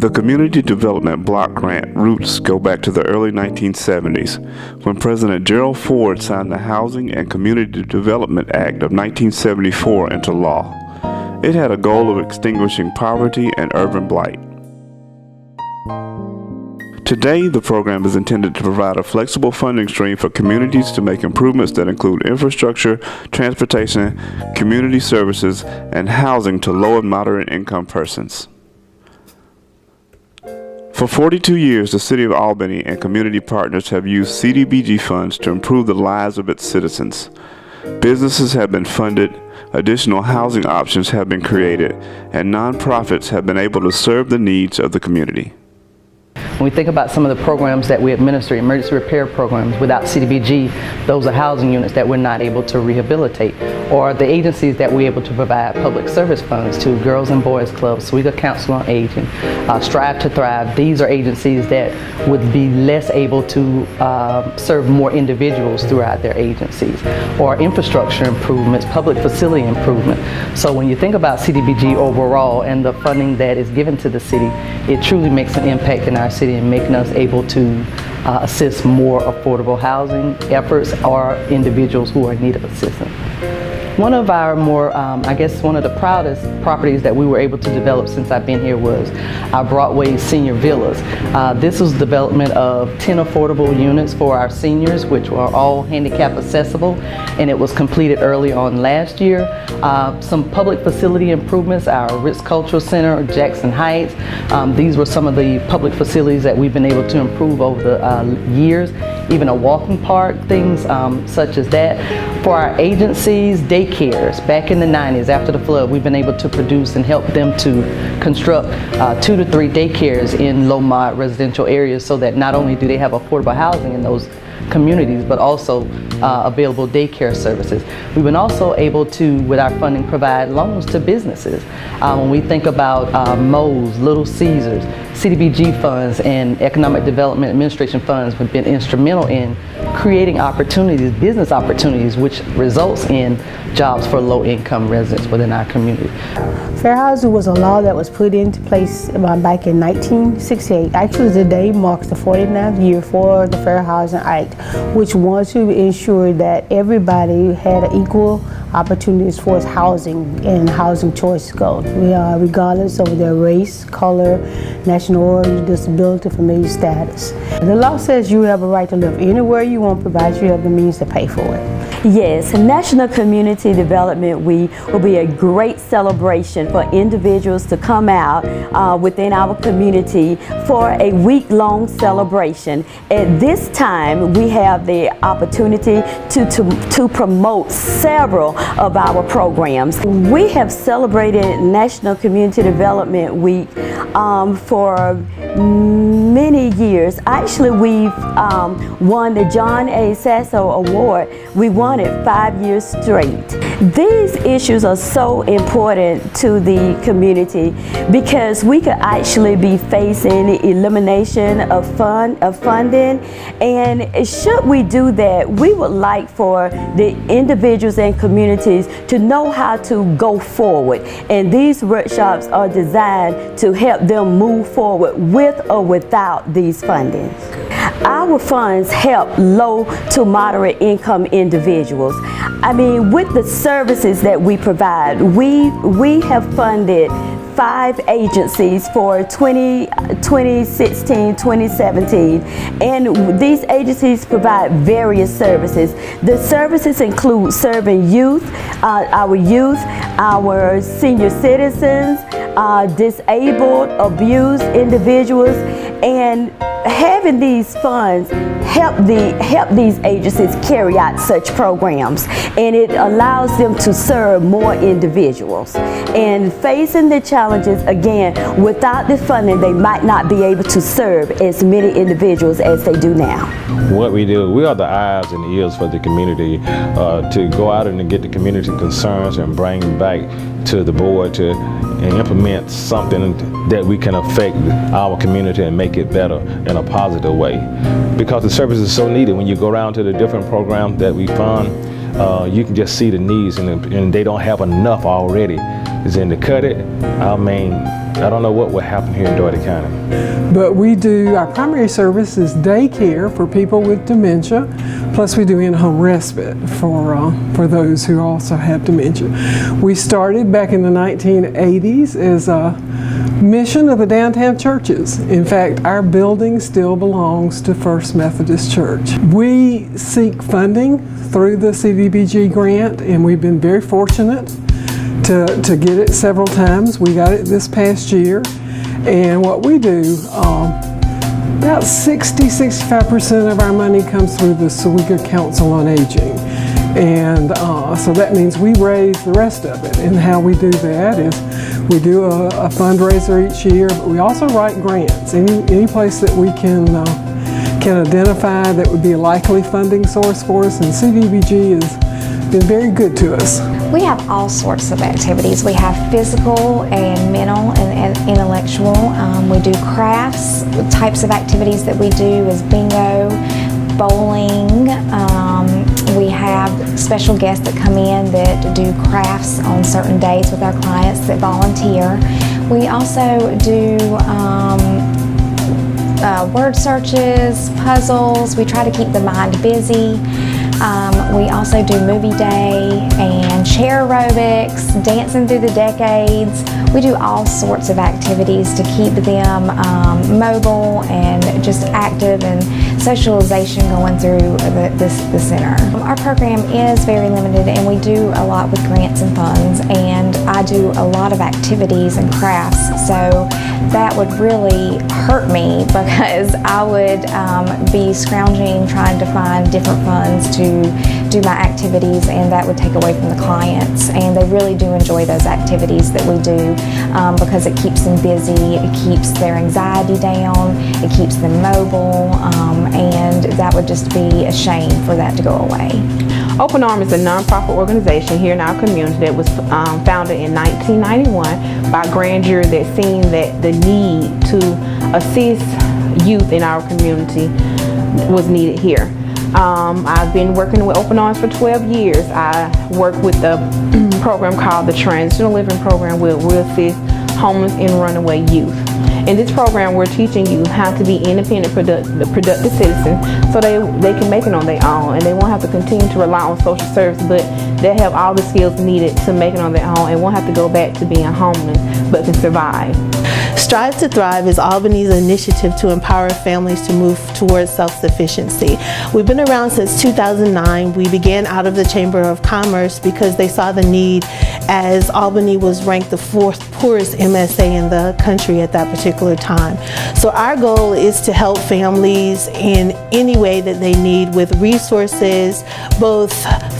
The Community Development Block Grant roots go back to the early 1970s, when President Gerald Ford signed the Housing and Community Development Act of 1974 into law. It had a goal of extinguishing poverty and urban blight. Today, the program is intended to provide a flexible funding stream for communities to make improvements that include infrastructure, transportation, community services, and housing to low and moderate income persons. For 42 years, the City of Albany and community partners have used CDBG funds to improve the lives of its citizens. Businesses have been funded, additional housing options have been created, and nonprofits have been able to serve the needs of the community. When we think about some of the programs that we administer, emergency repair programs, without CDBG, those are housing units that we're not able to rehabilitate. Or the agencies that we're able to provide public service funds to, Girls and Boys Clubs, Sweeter Council on Aging, Strive to Thrive. These are agencies that would be less able to serve more individuals throughout their agencies. Or infrastructure improvements, public facility improvement. So when you think about CDBG overall and the funding that is given to the city, it truly makes an impact in our city and making us able to assist more affordable housing efforts or individuals who are in need of assistance. One of our more, one of the proudest properties that we were able to develop since I've been here was our Broadway Senior Villas. This was development of 10 affordable units for our seniors, which were all handicap accessible, and it was completed early on last year. Some public facility improvements, our Ritz Cultural Center, Jackson Heights. These were some of the public facilities that we've been able to improve over the years. Even a walking park, things such as that. For our agencies, daycares, back in the 90s after the flood, we've been able to produce and help them to construct 2 to 3 daycares in low-mod residential areas so that not only do they have affordable housing in those communities, but also available daycare services. We've been also able to, with our funding, provide loans to businesses. When we think about Moe's, Little Caesars, CDBG funds and Economic Development Administration funds have been instrumental in creating opportunities, business opportunities, which results in jobs for low-income residents within our community. Fair housing was a law that was put into place back in 1968. Actually, today marks the 49th year for the Fair Housing Act, which wants to ensure that everybody had equal opportunities for housing and housing choice go, regardless of their race, color, national origin, disability, family status. The law says you have a right to live anywhere you want, provided you have the means to pay for it. Yes, National Community Development Week will be a great celebration for individuals to come out within our community for a week-long celebration. At this time, we have the opportunity to promote several of our programs. We have celebrated National Community Development Week for many years. Actually, we've won the John A. Sasso Award. We won it 5 years straight. These issues are so important to the community because we could actually be facing elimination of funding, and should we do that, we would like for the individuals and communities to know how to go forward, and these workshops are designed to help them move forward with or without these fundings. Our funds help low to moderate income individuals. I mean, with the services that we provide, we have funded 5 agencies for 2016, 2017, and these agencies provide various services. The services include serving youth, our senior citizens, disabled, abused individuals, and having these funds help these agencies carry out such programs, and it allows them to serve more individuals. And facing the challenges, again, without the funding, they might not be able to serve as many individuals as they do now. What we do, we are the eyes and ears for the community to go out and get the community concerns and bring back to the board to implement something that we can affect our community and make it better in a positive way. Because the service is so needed. When you go around to the different programs that we fund, you can just see the needs, and they don't have enough already is in to cut it, I mean, I don't know what would happen here in Dougherty County. But we do, our primary service is daycare for people with dementia, plus we do in-home respite for those who also have dementia. We started back in the 1980s as a mission of the downtown churches. In fact, our building still belongs to First Methodist Church. We seek funding through the CDBG grant, and we've been very fortunate to get it several times. We got it this past year, and what we do, about 60-65% of our money comes through the Sewega Council on Aging, and so that means we raise the rest of it. And how we do that is we do a fundraiser each year, but we also write grants. Any place that we can identify that would be a likely funding source for us, and CDBG has been very good to us. We have all sorts of activities. We have physical and mental and intellectual. We do crafts. The types of activities that we do is bingo, bowling. We have special guests that come in that do crafts on certain days with our clients that volunteer. We also do word searches, puzzles. We try to keep the mind busy. We also do movie day and chair aerobics, dancing through the decades. We do all sorts of activities to keep them mobile and just active, and socialization going through the center. Our program is very limited, and we do a lot with grants and funds, and I do a lot of activities and crafts, so that would really hurt me because I would be scrounging trying to find different funds to do my activities, and that would take away from the clients, and they really do enjoy those activities that we do because it keeps them busy, it keeps their anxiety down, it keeps them mobile, and that would just be a shame for that to go away. Open Arm is a nonprofit organization here in our community that was founded in 1991 by a grand jury that seen that the need to assist youth in our community was needed here. I've been working with Open Arms for 12 years. I work with a program called the Transitional Living Program, where we assist homeless and runaway youth. In this program, we're teaching you how to be independent, productive citizens so they can make it on their own, and they won't have to continue to rely on social service, but they have all the skills needed to make it on their own and won't have to go back to being homeless, but can survive. Strive to Thrive is Albany's initiative to empower families to move towards self-sufficiency. We've been around since 2009. We began out of the Chamber of Commerce because they saw the need, as Albany was ranked the 4th poorest MSA in the country at that particular time. So our goal is to help families in any way that they need with resources, both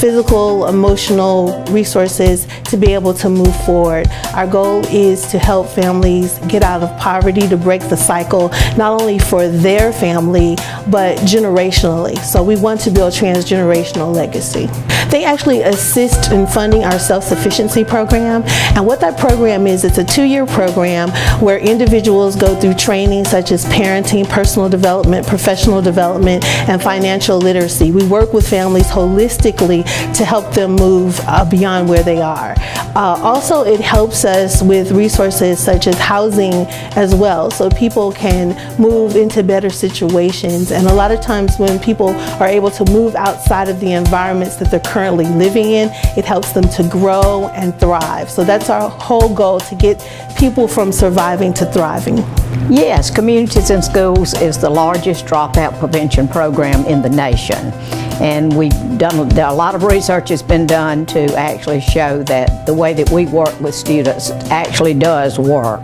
physical, emotional resources, to be able to move forward. Our goal is to help families get out of poverty, to break the cycle, not only for their family, but generationally. So we want to build transgenerational legacy. They actually assist in funding our self-sufficiency program, and what that program is, it's a 2-year program where individuals go through training such as parenting, personal development, professional development, and financial literacy. We work with families holistically to help them move beyond where they are. Also, it helps us with resources such as housing as well, so people can move into better situations. And a lot of times when people are able to move outside of the environments that they're currently living in, it helps them to grow and thrive. So that's our whole goal, to get people from surviving to thriving. Yes, Communities in Schools is the largest dropout prevention program in the nation. And we've done, a lot of research has been done to actually show that the way that we work with students actually does work.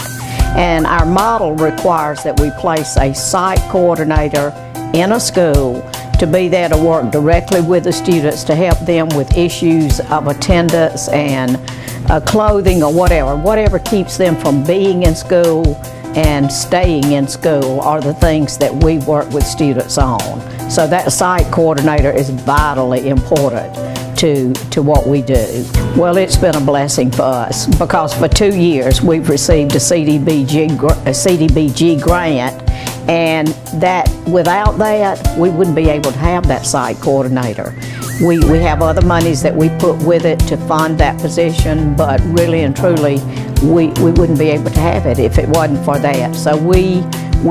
And our model requires that we place a site coordinator in a school to be there to work directly with the students to help them with issues of attendance and clothing or whatever keeps them from being in school and staying in school are the things that we work with students on. So that site coordinator is vitally important to what we do. Well, it's been a blessing for us because for 2 years we've received a CDBG grant, And that, without that, we wouldn't be able to have that site coordinator. We have other monies that we put with it to fund that position, but really and truly, we wouldn't be able to have it if it wasn't for that. So we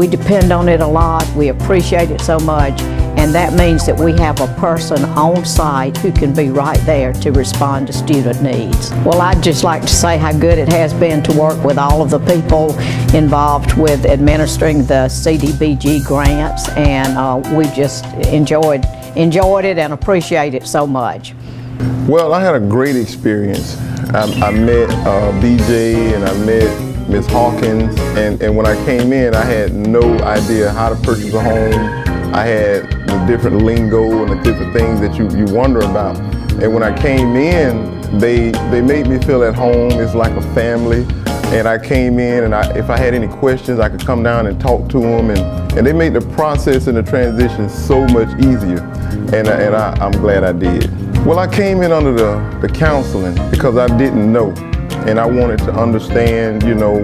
depend on it a lot. We appreciate it so much. And that means that we have a person on site who can be right there to respond to student needs. Well, I'd just like to say how good it has been to work with all of the people involved with administering the CDBG grants, and we've just enjoyed it and appreciate it so much. Well, I had a great experience. I met BJ and I met Ms. Hawkins, and when I came in, I had no idea how to purchase a home. I had the different lingo and the different things that you wonder about. And when I came in, they made me feel at home. It's like a family. And I came in, and if I had any questions, I could come down and talk to them. And they made the process and the transition so much easier. And I'm glad I did. Well, I came in under the counseling because I didn't know. And I wanted to understand,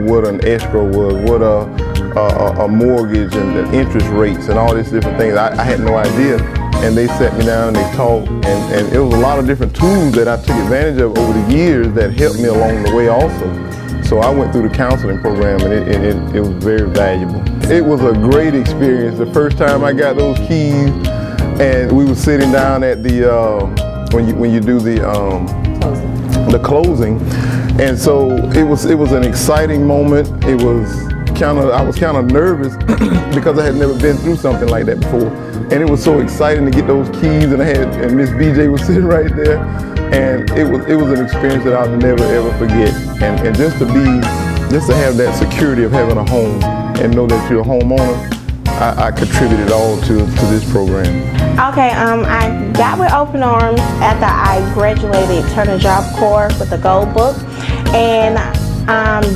what an escrow was, what a mortgage and the interest rates and all these different things. I had no idea. And they sat me down and they talked. And it was a lot of different tools that I took advantage of over the years that helped me along the way also. So I went through the counseling program, and it was very valuable. It was a great experience. The first time I got those keys, and we were sitting down at the when you do the closing, and so it was an exciting moment. I was kind of nervous because I had never been through something like that before, and it was so exciting to get those keys. And Miss BJ was sitting right there, and it was an experience that I'll never ever forget. And just to have that security of having a home and know that you're a homeowner, I contributed all to this program. Okay, I got with Open Arms after I graduated Turner Job Corps with the Gold Book, and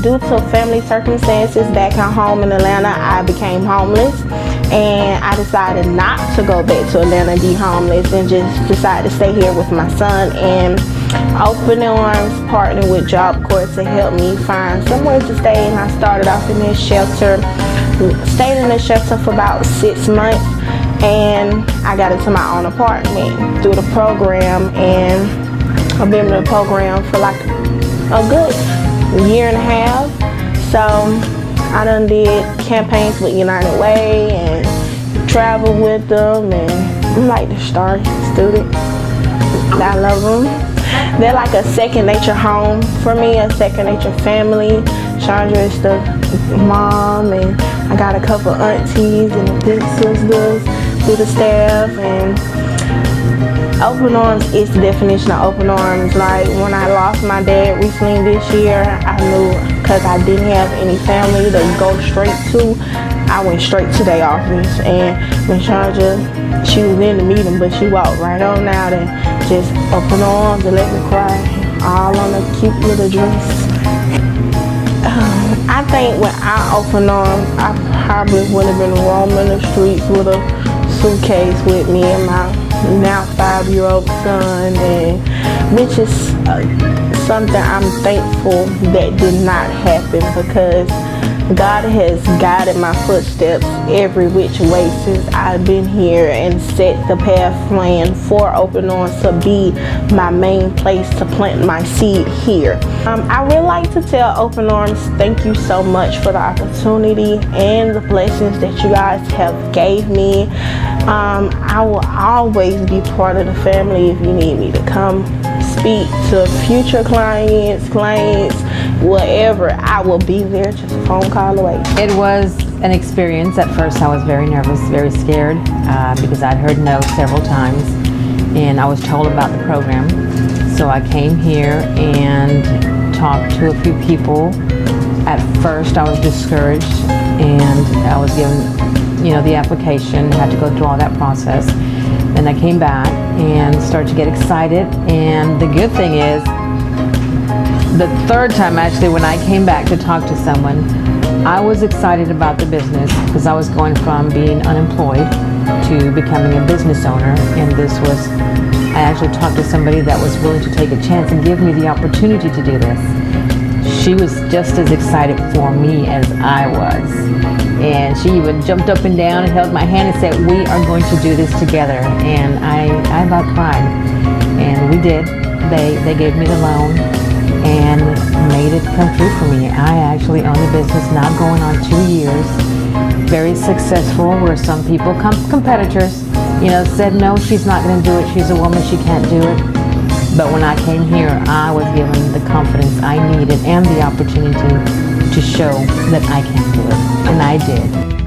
due to family circumstances back at home in Atlanta, I became homeless, and I decided not to go back to Atlanta and be homeless, and just decided to stay here with my son. And Open Arms partnered with Job Corps to help me find somewhere to stay, and I started off in this shelter. Stayed in the shelter for about 6 months, and I got into my own apartment through the program, and I've been in the program for like a good year and a half. So I done did campaigns with United Way and traveled with them, and I'm like the star student. I love them. They're like a second nature home for me, a second nature family. Chandra is the mom, and I got a couple aunties and big sisters through the staff. And Open Arms is the definition of open arms. Like when I lost my dad recently this year, I knew, because I didn't have any family to go straight to, I went straight to their office. And when Chandra, she was in the meeting, but she walked right on out and just open arms and let me cry, all on a cute little dress. I think when I opened Arms, I probably would have been roaming the streets with a suitcase with me and my now 5-year-old son, and which is something I'm thankful that did not happen, because God has guided my footsteps every which way since I've been here and set the path plan for Open Arms to be my main place to plant my seed here. I really like to tell Open Arms thank you so much for the opportunity and the blessings that you guys have gave me. I will always be part of the family. If you need me to come speak to future clients, whatever, I will be there, just a phone call away. It was an experience. At first I was very nervous, very scared, because I'd heard no several times, and I was told about the program. So I came here and talked to a few people. At first I was discouraged, and I was given the application, had to go through all that process. Then I came back and started to get excited, and the good thing is, the third time actually, when I came back to talk to someone, I was excited about the business, because I was going from being unemployed to becoming a business owner, and I actually talked to somebody that was willing to take a chance and give me the opportunity to do this. she was just as excited for me as I was. And she even jumped up and down and held my hand and said, we are going to do this together. And I about cried. And we did. They gave me the loan and made it come true for me. I actually own the business now going on 2 years. Very successful, where some people, competitors, said, no, she's not going to do it. She's a woman, she can't do it. But when I came here, I was given the confidence I needed and the opportunity to show that I can do it. And I did.